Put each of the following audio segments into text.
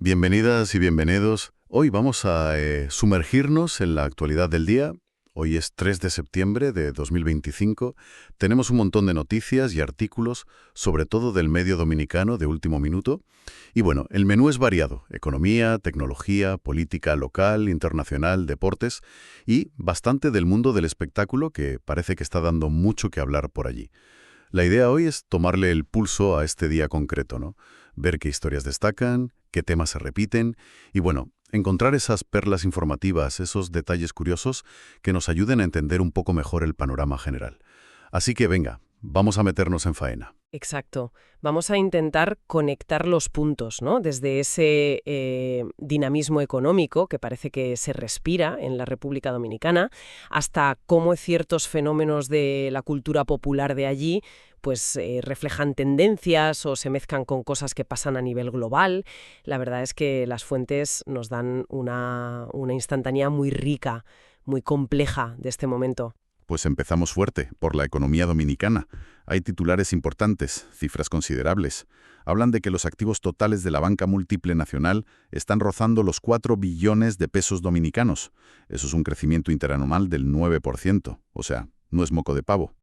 Bienvenidas y bienvenidos. Hoy vamos a sumergirnos en la actualidad del día. Hoy es 3 de septiembre de 2025. Tenemos un montón de noticias y artículos, sobre todo del medio dominicano de último minuto. Y bueno, el menú es variado. Economía, tecnología, política local, internacional, deportes y bastante del mundo del espectáculo que parece que está dando mucho que hablar por allí. La idea hoy es tomarle el pulso a este día concreto, ¿no? Ver qué historias destacan, qué temas se repiten y, bueno, encontrar esas perlas informativas, esos detalles curiosos que nos ayuden a entender un poco mejor el panorama general. Así que venga, vamos a meternos en faena. Exacto. Vamos a intentar conectar los puntos, ¿no? Desde ese dinamismo económico que parece que se respira en la República Dominicana, hasta cómo ciertos fenómenos de la cultura popular de allí pues reflejan tendencias o se mezclan con cosas que pasan a nivel global. La verdad es que las fuentes nos dan una instantánea muy rica, muy compleja de este momento. Pues empezamos fuerte, por la economía dominicana. Hay titulares importantes, cifras considerables. Hablan de que los activos totales de la banca múltiple nacional están rozando los 4 billones de pesos dominicanos. Eso es un crecimiento interanual del 9%. O sea, no es moco de pavo.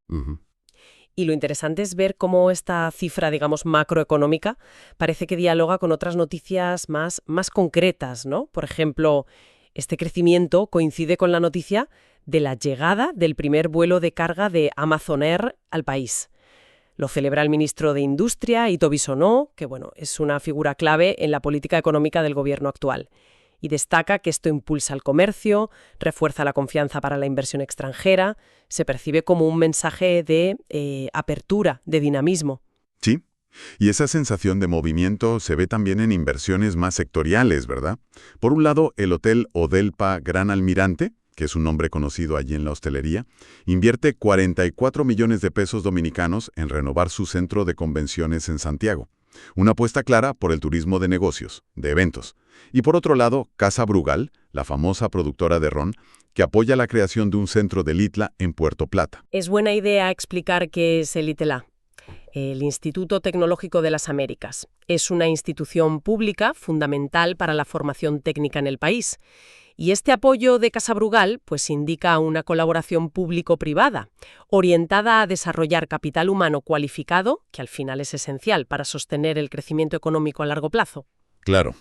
Y lo interesante es ver cómo esta cifra, digamos, macroeconómica parece que dialoga con otras noticias más concretas, ¿no? Por ejemplo, este crecimiento coincide con la noticia de la llegada del primer vuelo de carga de Amazon Air al país. Lo celebra el ministro de Industria, Ito Bisonó, que bueno, es una figura clave en la política económica del gobierno actual. Y destaca que esto impulsa el comercio, refuerza la confianza para la inversión extranjera, se percibe como un mensaje de apertura, de dinamismo. Sí, y esa sensación de movimiento se ve también en inversiones más sectoriales, ¿verdad? Por un lado, el Hotel Odelpa Gran Almirante, que es un nombre conocido allí en la hostelería, invierte 44 millones de pesos dominicanos en renovar su centro de convenciones en Santiago. Una apuesta clara por el turismo de negocios, de eventos. Y por otro lado, Casa Brugal, la famosa productora de ron, que apoya la creación de un centro del ITLA en Puerto Plata. Es buena idea explicar qué es el ITLA. El Instituto Tecnológico de las Américas. Es una institución pública fundamental para la formación técnica en el país. Y este apoyo de Casa Brugal pues indica una colaboración público-privada, orientada a desarrollar capital humano cualificado, que al final es esencial para sostener el crecimiento económico a largo plazo. Claro.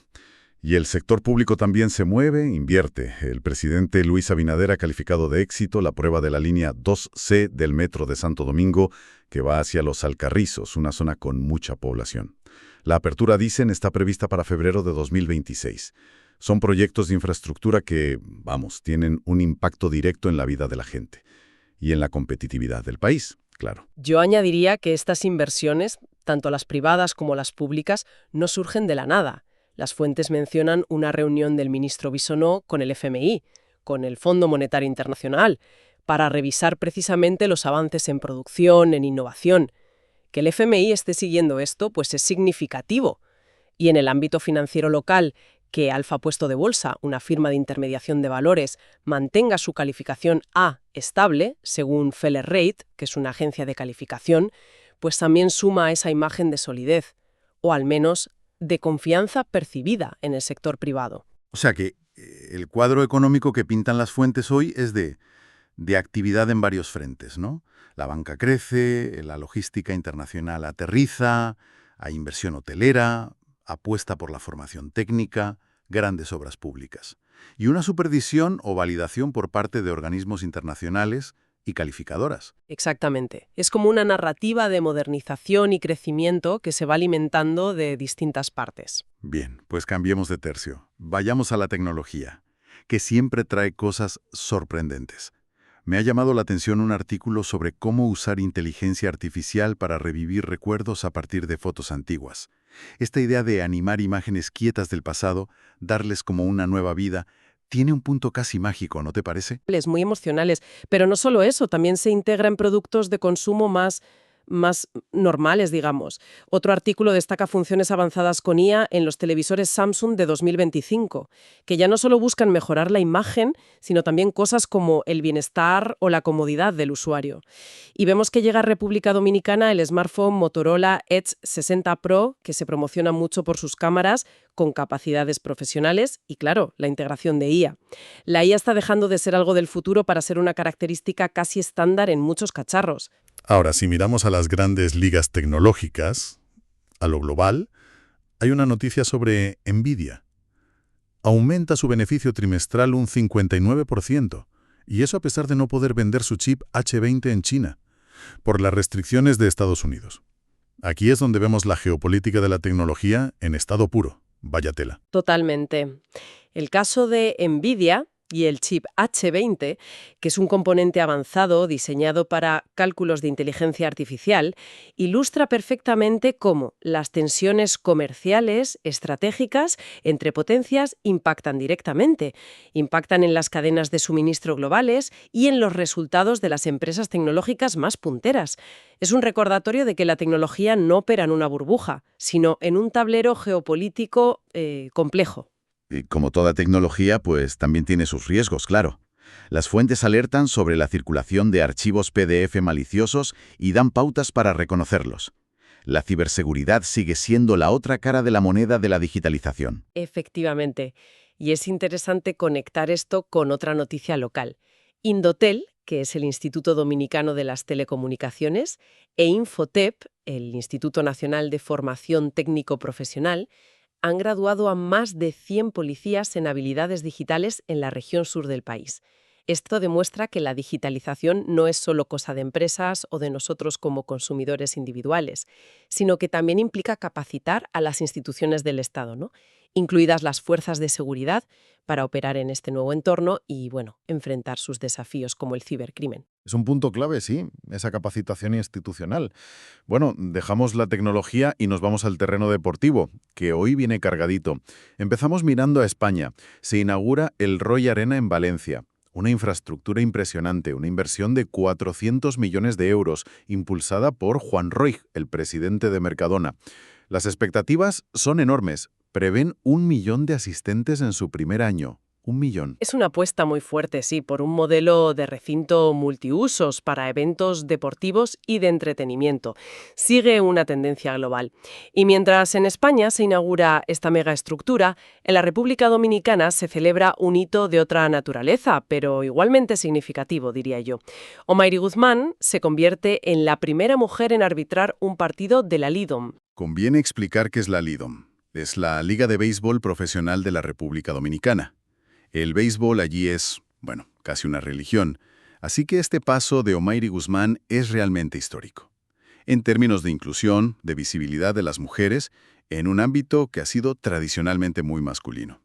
Y el sector público también se mueve, invierte. El presidente Luis Abinader ha calificado de éxito la prueba de la línea 2C del metro de Santo Domingo, que va hacia Los Alcarrizos, una zona con mucha población. La apertura, dicen, está prevista para febrero de 2026. Son proyectos de infraestructura que, vamos, tienen un impacto directo en la vida de la gente y en la competitividad del país, claro. Yo añadiría que estas inversiones, tanto las privadas como las públicas, no surgen de la nada. Las fuentes mencionan una reunión del ministro Bisonó con el FMI, con el Fondo Monetario Internacional, para revisar precisamente los avances en producción, en innovación. Que el FMI esté siguiendo esto, pues es significativo. Y en el ámbito financiero local, que Alfa Puesto de Bolsa, una firma de intermediación de valores, mantenga su calificación A estable, según Feller Rate, que es una agencia de calificación, pues también suma a esa imagen de solidez, o al menos de confianza percibida en el sector privado. O sea que el cuadro económico que pintan las fuentes hoy es de actividad en varios frentes, ¿no? La banca crece, la logística internacional aterriza, hay inversión hotelera, apuesta por la formación técnica, grandes obras públicas. Y una supervisión o validación por parte de organismos internacionales y calificadoras. Exactamente. Es como una narrativa de modernización y crecimiento que se va alimentando de distintas partes. Bien, pues cambiemos de tercio. Vayamos a la tecnología, que siempre trae cosas sorprendentes. Me ha llamado la atención un artículo sobre cómo usar inteligencia artificial para revivir recuerdos a partir de fotos antiguas. Esta idea de animar imágenes quietas del pasado, darles como una nueva vida, tiene un punto casi mágico, ¿no te parece? Muy emocionales, pero no solo eso, también se integra en productos de consumo más más normales, digamos. Otro artículo destaca funciones avanzadas con IA en los televisores Samsung de 2025, que ya no solo buscan mejorar la imagen, sino también cosas como el bienestar o la comodidad del usuario. Y vemos que llega a República Dominicana el smartphone Motorola Edge 60 Pro, que se promociona mucho por sus cámaras, con capacidades profesionales y, claro, la integración de IA. La IA está dejando de ser algo del futuro para ser una característica casi estándar en muchos cacharros. Ahora, si miramos a las grandes ligas tecnológicas, a lo global, hay una noticia sobre Nvidia. Aumenta su beneficio trimestral un 59%, y eso a pesar de no poder vender su chip H20 en China, por las restricciones de Estados Unidos. Aquí es donde vemos la geopolítica de la tecnología en estado puro. Vaya tela. Totalmente. El caso de Nvidia y el chip H20, que es un componente avanzado diseñado para cálculos de inteligencia artificial, ilustra perfectamente cómo las tensiones comerciales, estratégicas, entre potencias impactan directamente. Impactan en las cadenas de suministro globales y en los resultados de las empresas tecnológicas más punteras. Es un recordatorio de que la tecnología no opera en una burbuja, sino en un tablero geopolítico complejo. Y como toda tecnología, pues también tiene sus riesgos, claro. Las fuentes alertan sobre la circulación de archivos PDF maliciosos y dan pautas para reconocerlos. La ciberseguridad sigue siendo la otra cara de la moneda de la digitalización. Efectivamente. Y es interesante conectar esto con otra noticia local. Indotel, que es el Instituto Dominicano de las Telecomunicaciones, e Infotep, el Instituto Nacional de Formación Técnico Profesional, han graduado a más de 100 policías en habilidades digitales en la región sur del país. Esto demuestra que la digitalización no es solo cosa de empresas o de nosotros como consumidores individuales, sino que también implica capacitar a las instituciones del Estado, ¿no? Incluidas las fuerzas de seguridad, para operar en este nuevo entorno y, bueno, enfrentar sus desafíos como el cibercrimen. Es un punto clave, sí, esa capacitación institucional. Bueno, dejamos la tecnología y nos vamos al terreno deportivo, que hoy viene cargadito. Empezamos mirando a España. Se inaugura el Roy Arena en Valencia. Una infraestructura impresionante, una inversión de 400 millones de euros, impulsada por Juan Roig, el presidente de Mercadona. Las expectativas son enormes. Prevén 1 millón de asistentes en su primer año. 1 millón. Es una apuesta muy fuerte, sí, por un modelo de recinto multiusos para eventos deportivos y de entretenimiento. Sigue una tendencia global. Y mientras en España se inaugura esta megaestructura, en la República Dominicana se celebra un hito de otra naturaleza, pero igualmente significativo, diría yo. Omairi Guzmán se convierte en la primera mujer en arbitrar un partido de la LIDOM. Conviene explicar qué es la LIDOM. Es la Liga de Béisbol Profesional de la República Dominicana. El béisbol allí es, bueno, casi una religión, así que este paso de Omairi Guzmán es realmente histórico. En términos de inclusión, de visibilidad de las mujeres, en un ámbito que ha sido tradicionalmente muy masculino.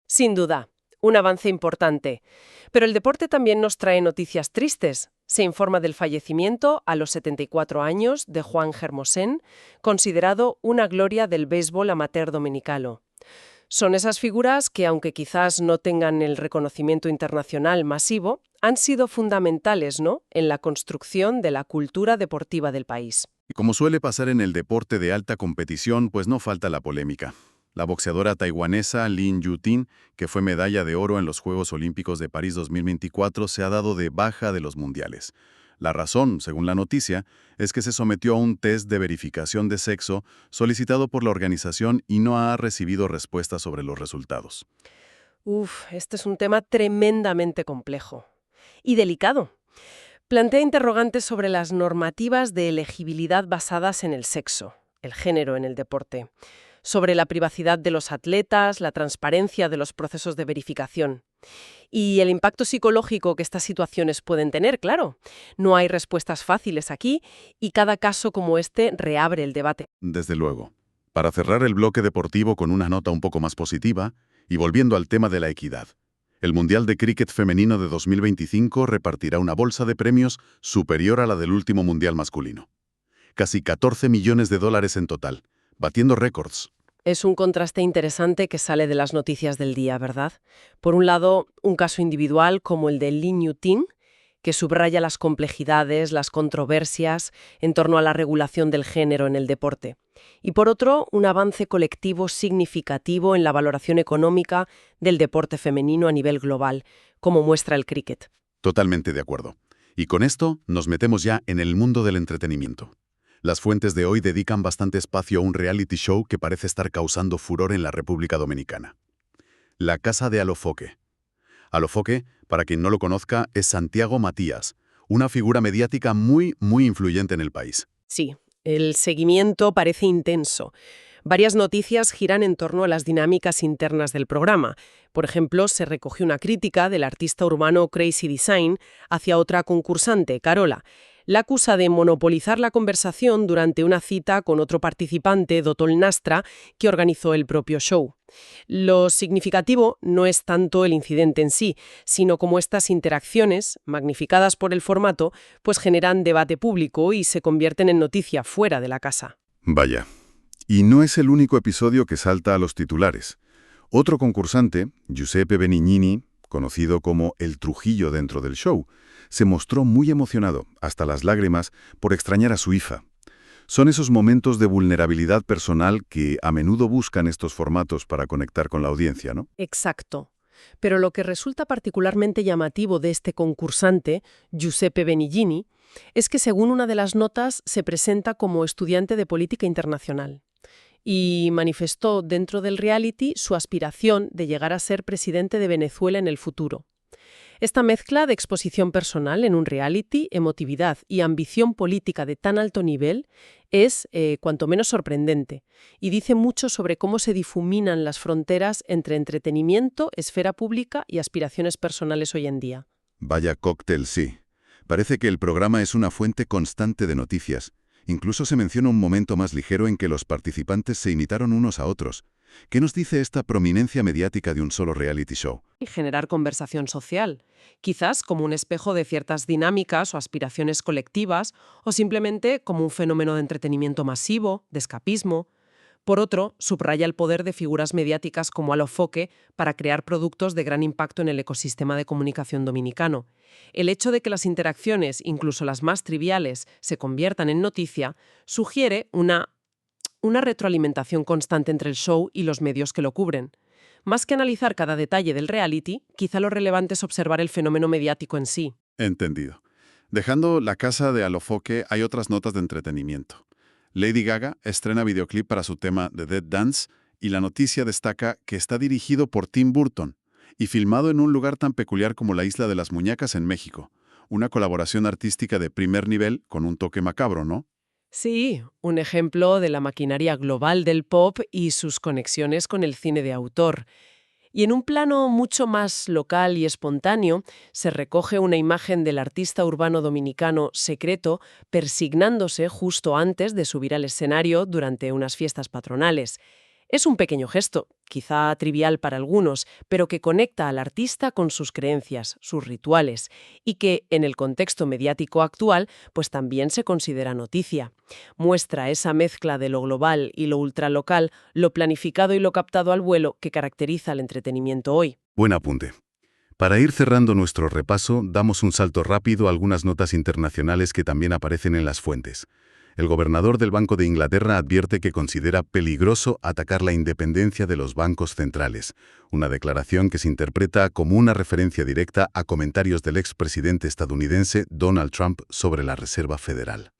Sin duda, un avance importante. Pero el deporte también nos trae noticias tristes. Se informa del fallecimiento a los 74 años de Juan Hermosén, considerado una gloria del béisbol amateur dominicano. Son esas figuras que, aunque quizás no tengan el reconocimiento internacional masivo, han sido fundamentales, ¿no?, en la construcción de la cultura deportiva del país. Y como suele pasar en el deporte de alta competición, pues no falta la polémica. La boxeadora taiwanesa Lin Yutin, que fue medalla de oro en los Juegos Olímpicos de París 2024, se ha dado de baja de los mundiales. La razón, según la noticia, es que se sometió a un test de verificación de sexo solicitado por la organización y no ha recibido respuesta sobre los resultados. Este es un tema tremendamente complejo y delicado. Plantea interrogantes sobre las normativas de elegibilidad basadas en el sexo, el género en el deporte, sobre la privacidad de los atletas, la transparencia de los procesos de verificación y el impacto psicológico que estas situaciones pueden tener, claro. No hay respuestas fáciles aquí y cada caso como este reabre el debate. Desde luego. Para cerrar el bloque deportivo con una nota un poco más positiva y volviendo al tema de la equidad. El Mundial de Críquet Femenino de 2025 repartirá una bolsa de premios superior a la del último Mundial masculino. Casi 14 millones de dólares en total, batiendo récords. Es un contraste interesante que sale de las noticias del día, ¿verdad? Por un lado, un caso individual como el de Lin Yutin, que subraya las complejidades, las controversias en torno a la regulación del género en el deporte. Y por otro, un avance colectivo significativo en la valoración económica del deporte femenino a nivel global, como muestra el críquet. Totalmente de acuerdo. Y con esto nos metemos ya en el mundo del entretenimiento. Las fuentes de hoy dedican bastante espacio a un reality show que parece estar causando furor en la República Dominicana. La Casa de Alofoque. Alofoque, para quien no lo conozca, es Santiago Matías, una figura mediática muy influyente en el país. Sí, el seguimiento parece intenso. Varias noticias giran en torno a las dinámicas internas del programa. Por ejemplo, se recogió una crítica del artista urbano Crazy Design hacia otra concursante, Carola. La acusa de monopolizar la conversación durante una cita con otro participante, Dotol Nastra, que organizó el propio show. Lo significativo no es tanto el incidente en sí, sino cómo estas interacciones, magnificadas por el formato, pues generan debate público y se convierten en noticia fuera de la casa. Vaya. Y no es el único episodio que salta a los titulares. Otro concursante, Giuseppe Benignini, conocido como el Trujillo dentro del show, se mostró muy emocionado, hasta las lágrimas, por extrañar a su hija. Son esos momentos de vulnerabilidad personal que a menudo buscan estos formatos para conectar con la audiencia, ¿no? Exacto. Pero lo que resulta particularmente llamativo de este concursante, Giuseppe Benignini, es que según una de las notas se presenta como estudiante de política internacional y manifestó dentro del reality su aspiración de llegar a ser presidente de Venezuela en el futuro. Esta mezcla de exposición personal en un reality, emotividad y ambición política de tan alto nivel es, cuanto menos, sorprendente y dice mucho sobre cómo se difuminan las fronteras entre entretenimiento, esfera pública y aspiraciones personales hoy en día. Vaya cóctel, sí. Parece que el programa es una fuente constante de noticias. Incluso se menciona un momento más ligero en que los participantes se imitaron unos a otros. ¿Qué nos dice esta prominencia mediática de un solo reality show? Y generar conversación social, quizás como un espejo de ciertas dinámicas o aspiraciones colectivas, o simplemente como un fenómeno de entretenimiento masivo, de escapismo. Por otro, subraya el poder de figuras mediáticas como Alofoque para crear productos de gran impacto en el ecosistema de comunicación dominicano. El hecho de que las interacciones, incluso las más triviales, se conviertan en noticia, sugiere una retroalimentación constante entre el show y los medios que lo cubren. Más que analizar cada detalle del reality, quizá lo relevante es observar el fenómeno mediático en sí. Entendido. Dejando La Casa de Alofoque, hay otras notas de entretenimiento. Lady Gaga estrena videoclip para su tema The Dead Dance y la noticia destaca que está dirigido por Tim Burton y filmado en un lugar tan peculiar como la Isla de las Muñecas en México. Una colaboración artística de primer nivel con un toque macabro, ¿no? Sí, un ejemplo de la maquinaria global del pop y sus conexiones con el cine de autor. Y en un plano mucho más local y espontáneo, se recoge una imagen del artista urbano dominicano Secreto persignándose justo antes de subir al escenario durante unas fiestas patronales. Es un pequeño gesto, quizá trivial para algunos, pero que conecta al artista con sus creencias, sus rituales, y que, en el contexto mediático actual, pues también se considera noticia. Muestra esa mezcla de lo global y lo ultralocal, lo planificado y lo captado al vuelo que caracteriza el entretenimiento hoy. Buen apunte. Para ir cerrando nuestro repaso, damos un salto rápido a algunas notas internacionales que también aparecen en las fuentes. El gobernador del Banco de Inglaterra advierte que considera peligroso atacar la independencia de los bancos centrales, una declaración que se interpreta como una referencia directa a comentarios del expresidente estadounidense Donald Trump sobre la Reserva Federal.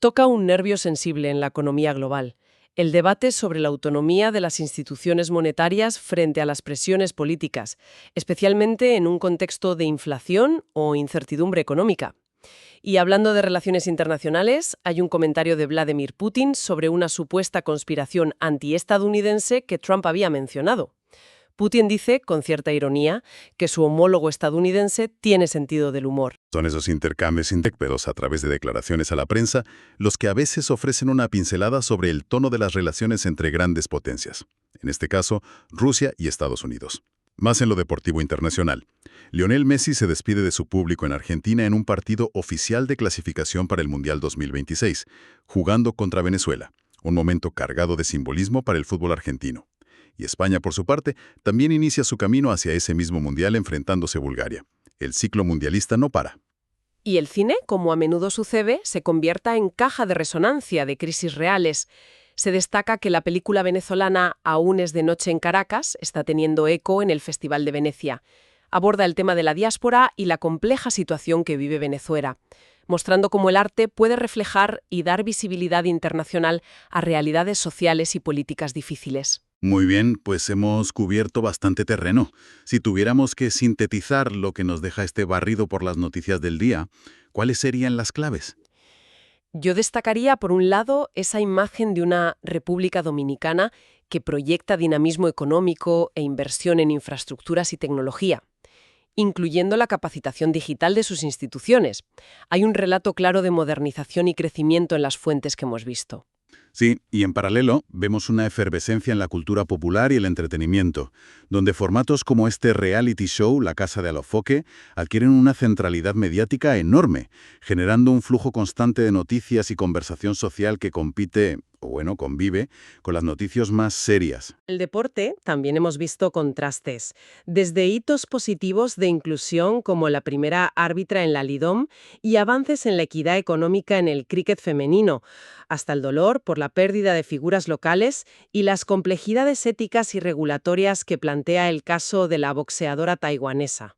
Toca un nervio sensible en la economía global. El debate sobre la autonomía de las instituciones monetarias frente a las presiones políticas, especialmente en un contexto de inflación o incertidumbre económica. Y hablando de relaciones internacionales, hay un comentario de Vladimir Putin sobre una supuesta conspiración antiestadounidense que Trump había mencionado. Putin dice, con cierta ironía, que su homólogo estadounidense tiene sentido del humor. Son esos intercambios indecperos a través de declaraciones a la prensa los que a veces ofrecen una pincelada sobre el tono de las relaciones entre grandes potencias, en este caso, Rusia y Estados Unidos. Más en lo deportivo internacional. Lionel Messi se despide de su público en Argentina en un partido oficial de clasificación para el Mundial 2026, jugando contra Venezuela, un momento cargado de simbolismo para el fútbol argentino. Y España, por su parte, también inicia su camino hacia ese mismo Mundial enfrentándose a Bulgaria. El ciclo mundialista no para. Y el cine, como a menudo sucede, se convierta en caja de resonancia de crisis reales. Se destaca que la película venezolana Aún es de noche en Caracas está teniendo eco en el Festival de Venecia. Aborda el tema de la diáspora y la compleja situación que vive Venezuela, mostrando cómo el arte puede reflejar y dar visibilidad internacional a realidades sociales y políticas difíciles. Muy bien, pues hemos cubierto bastante terreno. Si tuviéramos que sintetizar lo que nos deja este barrido por las noticias del día, ¿cuáles serían las claves? Yo destacaría, por un lado, esa imagen de una República Dominicana que proyecta dinamismo económico e inversión en infraestructuras y tecnología, incluyendo la capacitación digital de sus instituciones. Hay un relato claro de modernización y crecimiento en las fuentes que hemos visto. Sí, y en paralelo vemos una efervescencia en la cultura popular y el entretenimiento, donde formatos como este reality show, La Casa de Alofoque, adquieren una centralidad mediática enorme, generando un flujo constante de noticias y conversación social que compite, o bueno, convive, con las noticias más serias. El deporte también hemos visto contrastes, desde hitos positivos de inclusión como la primera árbitra en la Lidom y avances en la equidad económica en el críquet femenino, hasta el dolor por la pérdida de figuras locales y las complejidades éticas y regulatorias que plantea el caso de la boxeadora taiwanesa.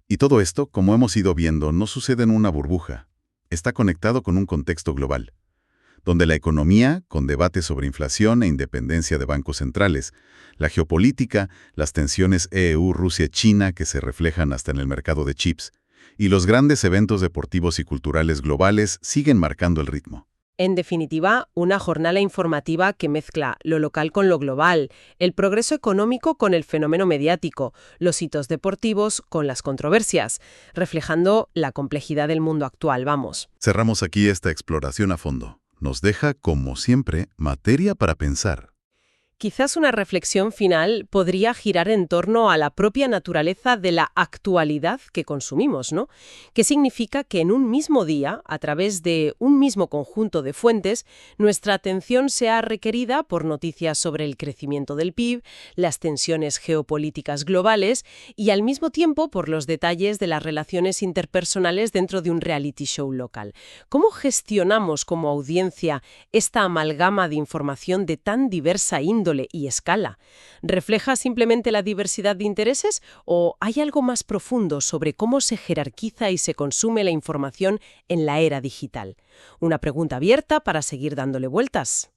Y todo esto, como hemos ido viendo, no sucede en una burbuja. Está conectado con un contexto global, donde la economía, con debates sobre inflación e independencia de bancos centrales, la geopolítica, las tensiones EU-Rusia-China que se reflejan hasta en el mercado de chips, y los grandes eventos deportivos y culturales globales siguen marcando el ritmo. En definitiva, una jornada informativa que mezcla lo local con lo global, el progreso económico con el fenómeno mediático, los hitos deportivos con las controversias, reflejando la complejidad del mundo actual, vamos. Cerramos aquí esta exploración a fondo. Nos deja, como siempre, materia para pensar. Quizás una reflexión final podría girar en torno a la propia naturaleza de la actualidad que consumimos, ¿no? Que significa que en un mismo día, a través de un mismo conjunto de fuentes, nuestra atención sea requerida por noticias sobre el crecimiento del PIB, las tensiones geopolíticas globales y al mismo tiempo por los detalles de las relaciones interpersonales dentro de un reality show local. ¿Cómo gestionamos como audiencia esta amalgama de información de tan diversa índole y escala? ¿Refleja simplemente la diversidad de intereses o hay algo más profundo sobre cómo se jerarquiza y se consume la información en la era digital? Una pregunta abierta para seguir dándole vueltas.